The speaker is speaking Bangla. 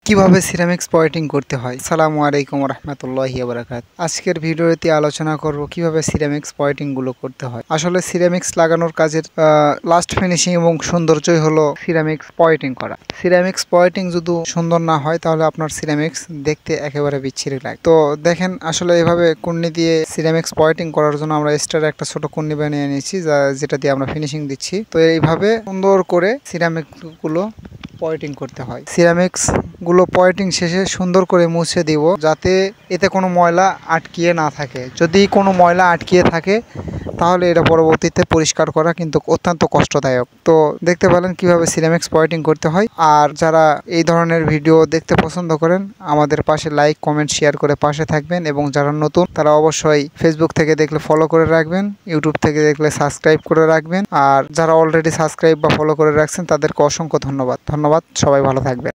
কিভাবে সিরামিক্স পয়েন্টিং করতে হয়। আসসালামু আলাইকুম রহমতুল্লাহি ওয়া বারাকাতুহু। আজকের ভিডিওতে আলোচনা করব কিভাবে সিরামিক্স পয়েন্টিং গুলো করতে হয়। আসলে সিরামিক্স লাগানোর কাজের লাস্ট ফিনিশিং এবং সৌন্দর্যই হলো সিরামিক্স পয়েন্টিং করা। সিরামিক্স পয়েন্টিং যদি সুন্দর না হয় তাহলে আপনার সিরামিক্স দেখতে একেবারে বিচ্ছিরি লাগে। তো দেখেন আসলে এভাবে কুন্নি দিয়ে সিরামিক্স পয়েন্টিং করার জন্য আমরা এক্সট্রা একটা ছোট কুন্নি বানিয়ে নিয়েছি, যেটা দিয়ে আমরা ফিনিশিং দিচ্ছি। তো এইভাবে সুন্দর করে সিরামিক্স গুলো পয়েন্টিং করতে হয়। সিরামিক্স গুলো পয়েন্টিং শেষে সুন্দর করে মুছে দিব, যাতে এতে কোনো ময়লা আটকিয়ে না থাকে। যদি কোনো ময়লা আটকিয়ে থাকে তাহলে এটা পরবর্তীতে পরিষ্কার করা কিন্তু অত্যন্ত কষ্টদায়ক। তো দেখতে পেলেন কিভাবে সিরামিক্স পয়েন্টিং করতে হয়। আর যারা এই ধরনের ভিডিও দেখতে পছন্দ করেন আমাদের পাশে লাইক কমেন্ট শেয়ার করে পাশে থাকবেন, এবং যারা নতুন তারা অবশ্যই ফেসবুক থেকে দেখলে ফলো করে রাখবেন, ইউটিউব থেকে দেখলে সাবস্ক্রাইব করে রাখবেন। আর যারা অলরেডি সাবস্ক্রাইব বা ফলো করে রাখছেন তাদেরকে অসংখ্য ধন্যবাদ। সবাই ভালো থাকবেন।